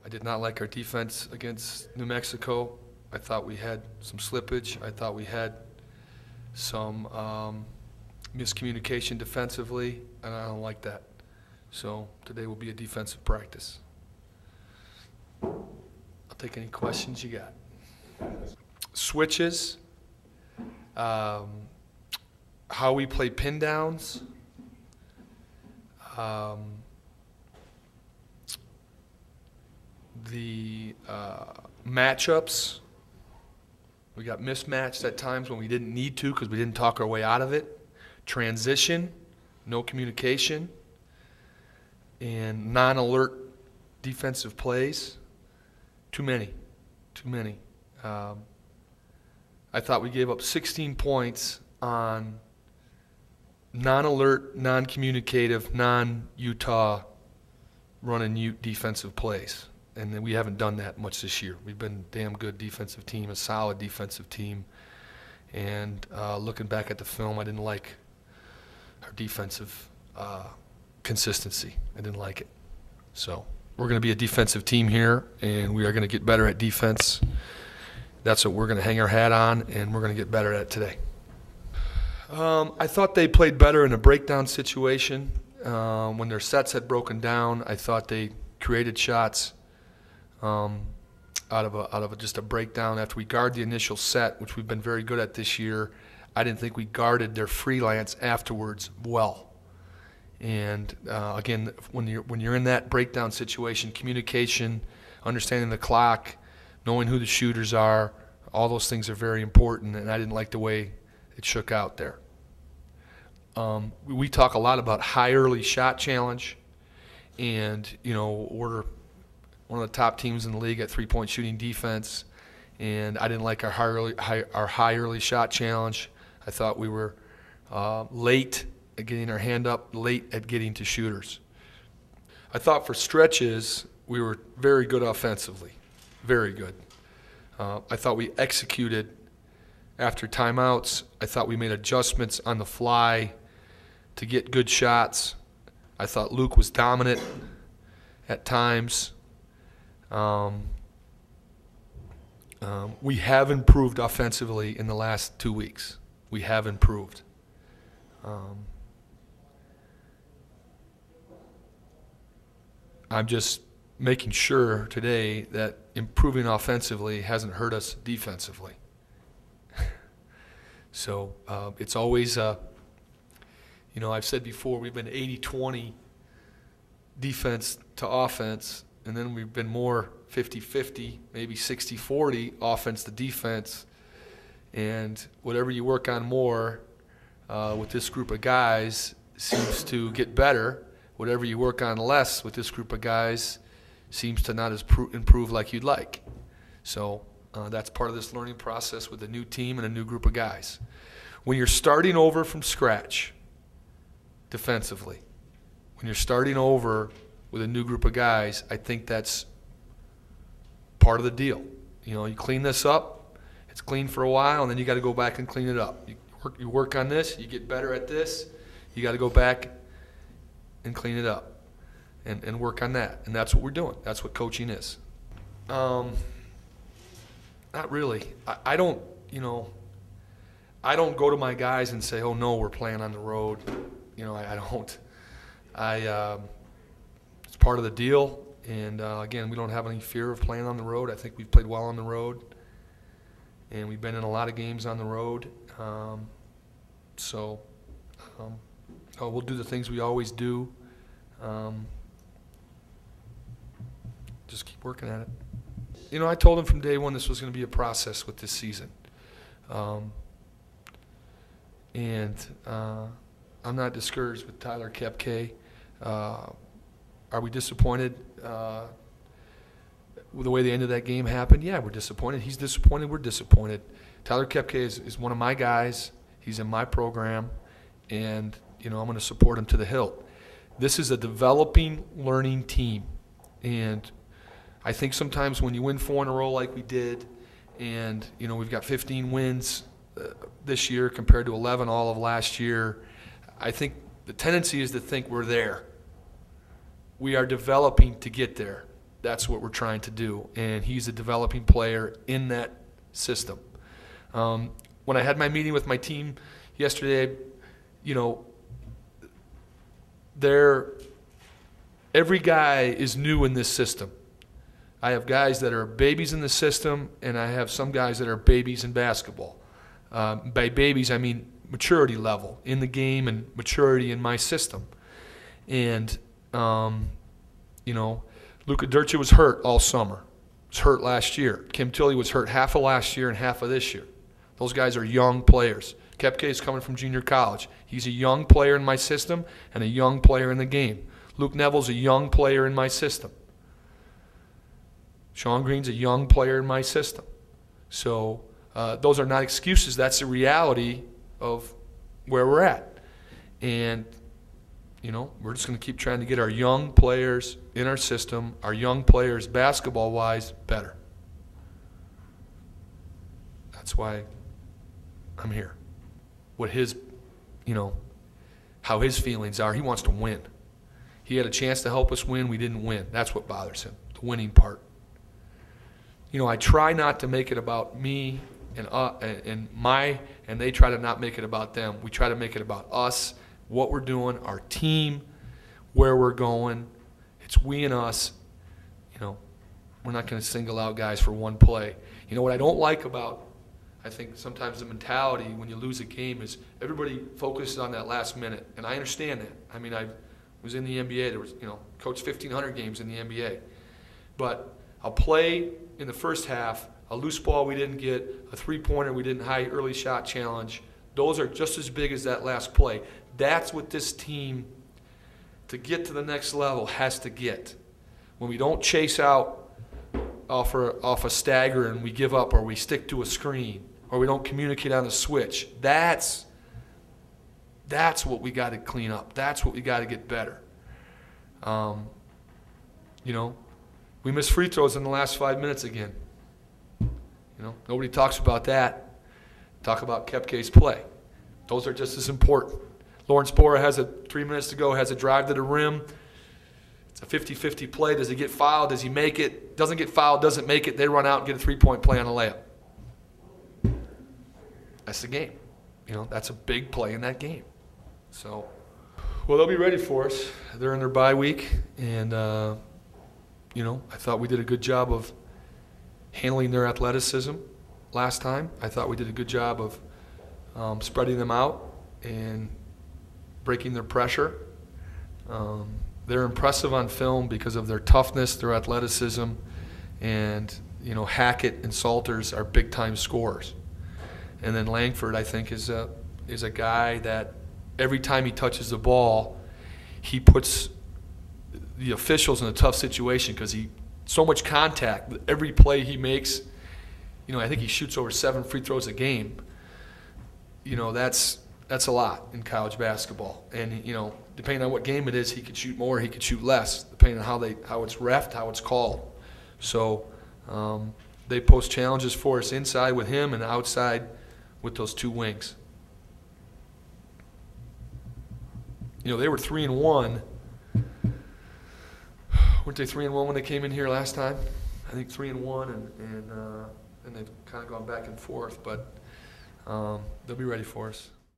I did not like our defense against New Mexico. I thought we had some slippage. I thought we had some miscommunication defensively, and I don't like that. So today will be a defensive practice. I'll take any questions you got. Switches, how we play pin downs, the matchups. We got mismatched at times when we didn't need to because we didn't talk our way out of it. Transition, no communication, and non-alert defensive plays. Too many. I thought we gave up 16 points on non-alert, non-communicative, non-Utah running defensive plays. And we haven't done that much this year. We've been a damn good defensive team, a solid defensive team. And looking back at the film, I didn't like our defensive consistency. I didn't like it. So we're going to be a defensive team here, and we are going to get better at defense. That's what we're going to hang our hat on, and we're going to get better at it today. I thought they played better in a breakdown situation. When their sets had broken down, I thought they created shots out of just a breakdown. After we guard the initial set, which we've been very good at this year, I didn't think we guarded their freelance afterwards well. And again, when you're in that breakdown situation, communication, understanding the clock, knowing who the shooters are, all those things are very important, and I didn't like the way it shook out there. We talk a lot about high early shot challenge, and we're one of the top teams in the league at three-point shooting defense, and I didn't like our high early shot challenge. I thought we were late at getting our hand up, late at getting to shooters. I thought for stretches we were very good offensively, very good. I thought we executed after timeouts. I thought we made adjustments on the fly to get good shots. I thought Luke was dominant at times. We have improved offensively in the last 2 weeks. We have improved. I'm just making sure today that improving offensively hasn't hurt us defensively. So it's always, I've said before, we've been 80-20 defense to offense, and then we've been more 50-50, maybe 60-40 offense to defense. And whatever you work on more with this group of guys seems to get better. Whatever you work on less with this group of guys seems to not improve like you'd like. So that's part of this learning process with a new team and a new group of guys. When you're starting over from scratch defensively, when you're starting over with a new group of guys, I think that's part of the deal. You clean this up, it's clean for a while, and then you got to go back and clean it up. You work on this, you get better at this, you got to go back and clean it up and work on that. And that's what we're doing. That's what coaching is. Not really. I don't go to my guys and say, oh, no, we're playing on the road. I don't. It's part of the deal. And, again, we don't have any fear of playing on the road. I think we've played well on the road. And we've been in a lot of games on the road. We'll do the things we always do. Just keep working at it. I told him from day one this was going to be a process with this season. I'm not discouraged with Tyler Koepke. Are we disappointed with the way the end of that game happened? Yeah, we're disappointed. He's disappointed. We're disappointed. Tyler Koepke is one of my guys. He's in my program, and I'm going to support him to the hilt. This is a developing, learning team, and I think sometimes when you win 4 in a row like we did, and we've got 15 wins this year compared to 11 all of last year, I think the tendency is to think we're there. We are developing to get there. that's what we're trying to do. And he's a developing player in that system. When I had my meeting with my team yesterday, you know, every guy is new in this system. I have guys that are babies in the system, and I have some guys that are babies in basketball. By babies, I mean maturity level in the game and maturity in my system. And, you know, Luka Dircia was hurt all summer. Was hurt last year. Kim Tilley was hurt half of last year and half of this year. Those guys are young players. Kepke is coming from junior college. He's a young player in my system and a young player in the game. Luke Neville's a young player in my system. Sean Green's a young player in my system. So those are not excuses. That's the reality of where we're at. And, you know, we're just going to keep trying to get our young players in our system, our young players basketball-wise, better. That's why I'm here. What his, you know, how his feelings are. He wants to win. He had a chance to help us win. We didn't win. That's what bothers him, the winning part. You know, I try not to make it about me and they try to not make it about them. We try to make it about us, what we're doing, our team, where we're going. It's we and us. You know, we're not going to single out guys for one play. You know what I don't like about, I think sometimes the mentality when you lose a game is everybody focuses on that last minute, and I understand that. I mean, I was in the NBA. There was, you know, coached 1,500 games in the NBA, but I'll play in the first half, a loose ball we didn't get, a three-pointer we didn't, high early shot challenge. Those are just as big as that last play. That's what this team, to get to the next level, has to get. When we don't chase out off a stagger and we give up, or we stick to a screen, or we don't communicate on the switch, that's what we got to clean up. That's what we got to get better. You know, we missed free throws in the last 5 minutes again. You know, nobody talks about that. Talk about Kepke's play. Those are just as important. Lawrence Bora has 3 minutes to go, has a drive to the rim. It's a 50-50 play. Does he get fouled? Does he make it? Doesn't get fouled, doesn't make it. They run out and get a three-point play on a layup. That's the game. You know, that's a big play in that game. So, well, they'll be ready for us. They're in their bye week, and you know, I thought we did a good job of handling their athleticism last time. I thought we did a good job of spreading them out and breaking their pressure. They're impressive on film because of their toughness, their athleticism, and, you know, Hackett and Salters are big-time scorers. And then Langford, I think, is a guy that every time he touches the ball, he puts the officials in a tough situation because so much contact. Every play he makes, you know, I think he shoots over 7 free throws a game. You know, that's a lot in college basketball. And, you know, depending on what game it is, he could shoot more, he could shoot less, depending on how it's reffed, how it's called. So they pose challenges for us inside with him and outside with those two wings. You know, they were 3-1. Weren't they 3-1 when they came in here last time? I think 3-1, and they've kind of gone back and forth, but they'll be ready for us.